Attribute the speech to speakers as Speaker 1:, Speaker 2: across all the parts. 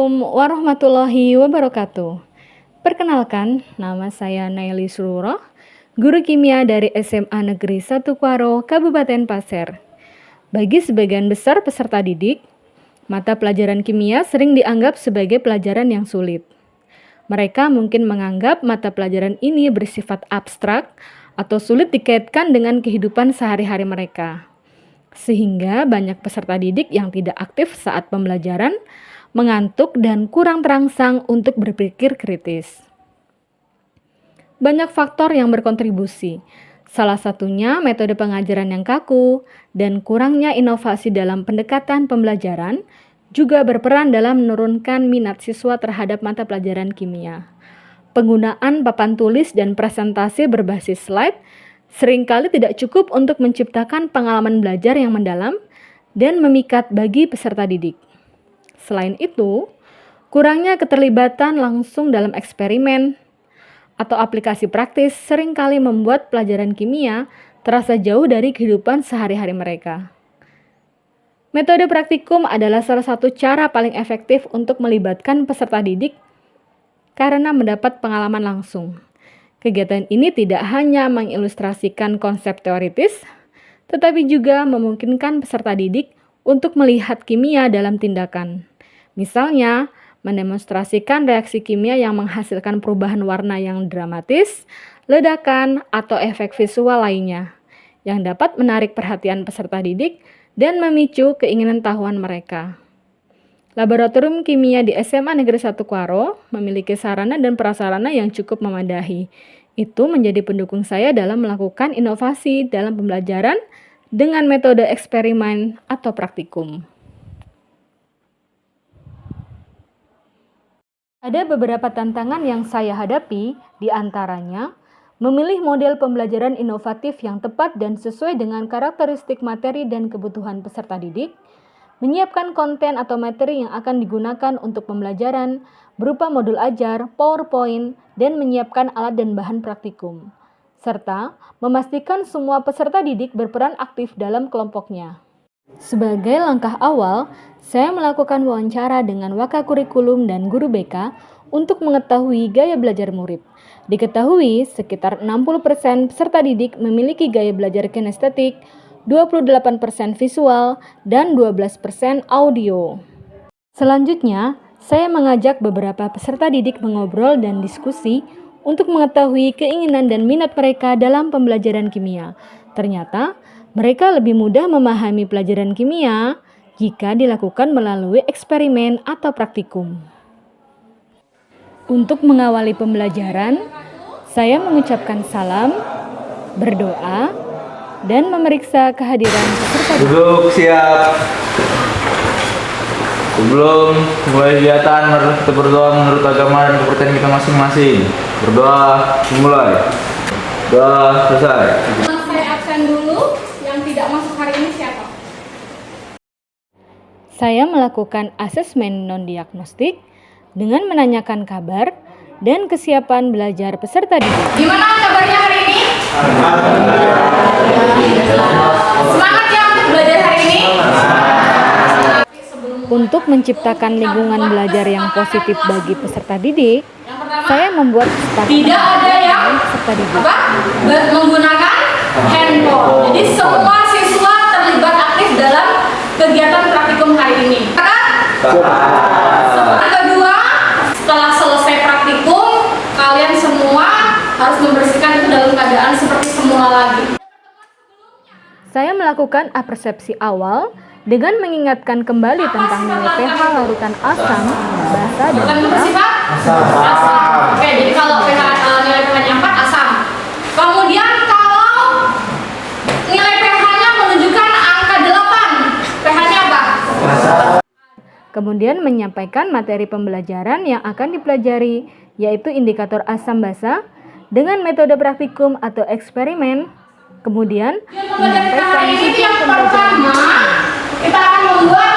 Speaker 1: Assalamualaikum warahmatullahi wabarakatuh. Perkenalkan, nama saya Naili Sururoh, guru kimia dari SMA Negeri 1 Kuaro, Kabupaten Pasir. Bagi sebagian besar peserta didik, mata pelajaran kimia sering dianggap sebagai pelajaran yang sulit. Mereka mungkin menganggap mata pelajaran ini bersifat abstrak atau sulit dikaitkan dengan kehidupan sehari-hari mereka. Sehingga banyak peserta didik yang tidak aktif saat pembelajaran, mengantuk dan kurang terangsang untuk berpikir kritis. Banyak faktor yang berkontribusi, salah satunya metode pengajaran yang kaku dan kurangnya inovasi dalam pendekatan pembelajaran juga berperan dalam menurunkan minat siswa terhadap mata pelajaran kimia. Penggunaan papan tulis dan presentasi berbasis slide seringkali tidak cukup untuk menciptakan pengalaman belajar yang mendalam dan memikat bagi peserta didik. Selain itu, kurangnya keterlibatan langsung dalam eksperimen atau aplikasi praktis seringkali membuat pelajaran kimia terasa jauh dari kehidupan sehari-hari mereka. Metode praktikum adalah salah satu cara paling efektif untuk melibatkan peserta didik karena mendapat pengalaman langsung. Kegiatan ini tidak hanya mengilustrasikan konsep teoritis, tetapi juga memungkinkan peserta didik untuk melihat kimia dalam tindakan. Misalnya, mendemonstrasikan reaksi kimia yang menghasilkan perubahan warna yang dramatis, ledakan, atau efek visual lainnya, yang dapat menarik perhatian peserta didik dan memicu keinginan tahuan mereka. Laboratorium kimia di SMA Negeri 1 Kuaro memiliki sarana dan prasarana yang cukup memadai. Itu menjadi pendukung saya dalam melakukan inovasi dalam pembelajaran dengan metode eksperimen atau praktikum. Ada beberapa tantangan yang saya hadapi, di antaranya memilih model pembelajaran inovatif yang tepat dan sesuai dengan karakteristik materi dan kebutuhan peserta didik, menyiapkan konten atau materi yang akan digunakan untuk pembelajaran berupa modul ajar, PowerPoint, dan menyiapkan alat dan bahan praktikum, serta memastikan semua peserta didik berperan aktif dalam kelompoknya. Sebagai langkah awal, saya melakukan wawancara dengan wakakurikulum dan guru BK untuk mengetahui gaya belajar murid. Diketahui sekitar 60% peserta didik memiliki gaya belajar kinestetik, 28% visual, dan 12% audio. Selanjutnya, saya mengajak beberapa peserta didik mengobrol dan diskusi untuk mengetahui keinginan dan minat mereka dalam pembelajaran kimia. Ternyata, mereka lebih mudah memahami pelajaran kimia jika dilakukan melalui eksperimen atau praktikum. Untuk mengawali pembelajaran, saya mengucapkan salam, berdoa, dan memeriksa kehadiran peserta didik.
Speaker 2: Duduk siap. Sebelum mulai kegiatan, mari kita berdoa menurut agama dan kepercayaan kita masing-masing. Berdoa dimulai. Doa selesai.
Speaker 1: Saya absen dulu, yang tidak masuk hari ini siapa? Saya melakukan asesmen non-diagnostik dengan menanyakan kabar dan kesiapan belajar peserta didik.
Speaker 3: Gimana kabarnya hari ini? Semangat ya untuk belajar hari ini?
Speaker 1: Untuk menciptakan lingkungan belajar yang positif bagi peserta didik, saya membuat kesepakatan
Speaker 3: Tidak ada yang
Speaker 1: dengan peserta didik.
Speaker 3: menggunakan handphone. Jadi semua siswa terlibat aktif dalam kegiatan praktikum hari ini. Yang kedua, setelah selesai praktikum, kalian semua harus membersihkan itu dalam keadaan seperti semula lagi.
Speaker 1: Saya melakukan apersepsi awal dengan mengingatkan kembali tentang nilai pH larutan asam, basa, dan
Speaker 3: Bukan
Speaker 1: garam.
Speaker 3: bersifat asam. Oke, jadi kalau nilai pH-nya 4 asam. Kemudian kalau nilai pH-nya menunjukkan angka 8, pH-nya apa?
Speaker 1: Kemudian menyampaikan materi pembelajaran yang akan dipelajari, yaitu indikator asam basa dengan metode praktikum atau eksperimen. Kemudian
Speaker 3: Pembelajaran hari ini yang pertama, kita akan membuat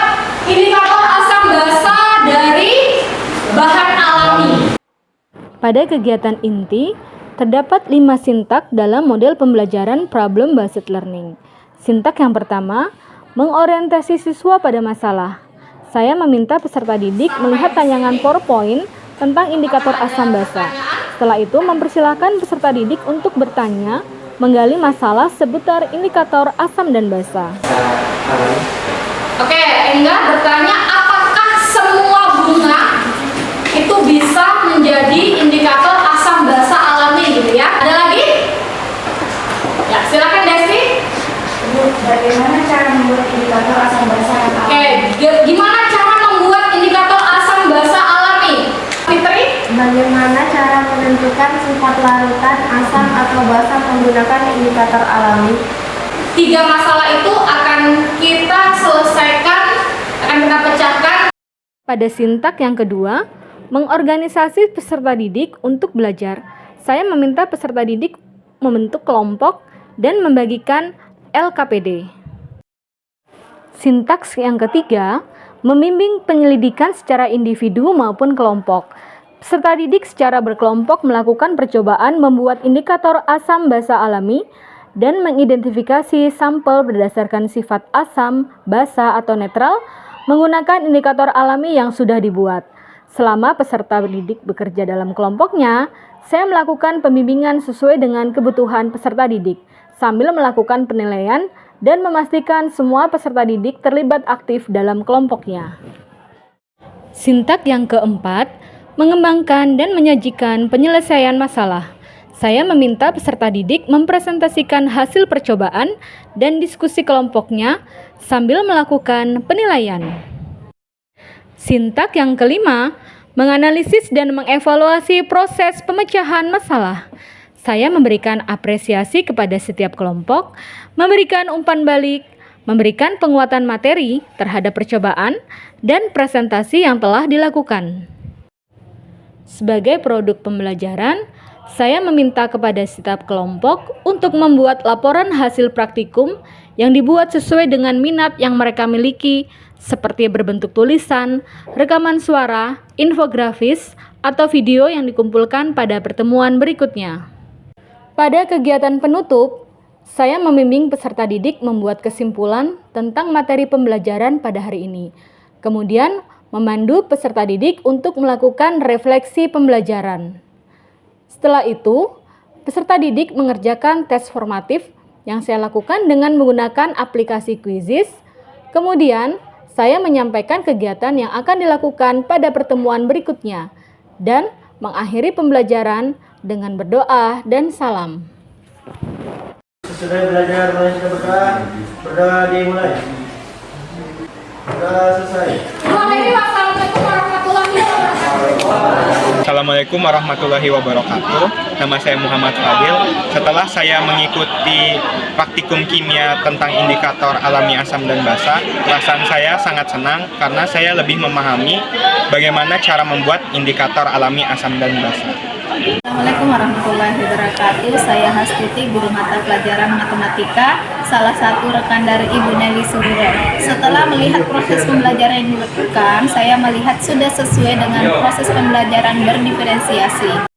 Speaker 3: indikator asam basa dari bahan alami.
Speaker 1: pada kegiatan inti, terdapat 5 sintak dalam model pembelajaran problem-based learning. Sintak yang pertama, mengorientasi siswa pada masalah. Saya meminta peserta didik melihat tayangan PowerPoint tentang indikator asam basa. Setelah itu, mempersilahkan peserta didik untuk bertanya, menggali masalah seputar indikator asam dan basa.
Speaker 3: Oke, Enggar bertanya apakah semua bunga itu bisa menjadi indikator asam basa alami gitu ya? Ada lagi? Ya, silakan Desti.
Speaker 4: Bagaimana cara membuat indikator asam basa yang
Speaker 3: Oke, gimana cara membuat indikator asam basa alami? Fitri?
Speaker 4: Bagaimana cara menentukan sifat larutan asam atau basa menggunakan indikator alami?
Speaker 3: 3 masalah itu akan kita selesaikan, akan kita pecahkan.
Speaker 1: Pada sintak yang kedua, mengorganisasi peserta didik untuk belajar. Saya meminta peserta didik membentuk kelompok dan membagikan LKPD. Sintaks yang ketiga, membimbing penyelidikan secara individu maupun kelompok. Peserta didik secara berkelompok melakukan percobaan membuat indikator asam basa alami dan mengidentifikasi sampel berdasarkan sifat asam, basa, atau netral menggunakan indikator alami yang sudah dibuat. Selama peserta didik bekerja dalam kelompoknya, saya melakukan pembimbingan sesuai dengan kebutuhan peserta didik, sambil melakukan penilaian dan memastikan semua peserta didik terlibat aktif dalam kelompoknya. Sintak yang keempat, mengembangkan dan menyajikan penyelesaian masalah. Saya meminta peserta didik mempresentasikan hasil percobaan dan diskusi kelompoknya sambil melakukan penilaian. Sintak yang kelima, menganalisis dan mengevaluasi proses pemecahan masalah. Saya memberikan apresiasi kepada setiap kelompok, memberikan umpan balik, memberikan penguatan materi terhadap percobaan dan presentasi yang telah dilakukan. Sebagai produk pembelajaran, saya meminta kepada setiap kelompok untuk membuat laporan hasil praktikum yang dibuat sesuai dengan minat yang mereka miliki, seperti berbentuk tulisan, rekaman suara, infografis, atau video yang dikumpulkan pada pertemuan berikutnya. Pada kegiatan penutup, saya membimbing peserta didik membuat kesimpulan tentang materi pembelajaran pada hari ini. Kemudian, memandu peserta didik untuk melakukan refleksi pembelajaran. Setelah itu, peserta didik mengerjakan tes formatif yang saya lakukan dengan menggunakan aplikasi Quizizz. Kemudian, saya menyampaikan kegiatan yang akan dilakukan pada pertemuan berikutnya dan mengakhiri pembelajaran dengan berdoa dan salam.
Speaker 5: Sudah belajar, mulai sudah berdoa dimulai. Sudah selesai.
Speaker 6: Assalamualaikum warahmatullahi wabarakatuh. Nama saya Muhammad Fadil. Setelah saya mengikuti praktikum kimia tentang indikator alami asam dan basa, perasaan saya sangat senang karena saya lebih memahami bagaimana cara membuat indikator alami asam dan basa.
Speaker 4: Assalamualaikum warahmatullahi wabarakatuh. Saya Hastuti, guru mata pelajaran matematika, salah satu rekan dari Ibu Nelly Suguro. Setelah melihat proses pembelajaran yang dilakukan, saya melihat sudah sesuai dengan proses pembelajaran berdiferensiasi.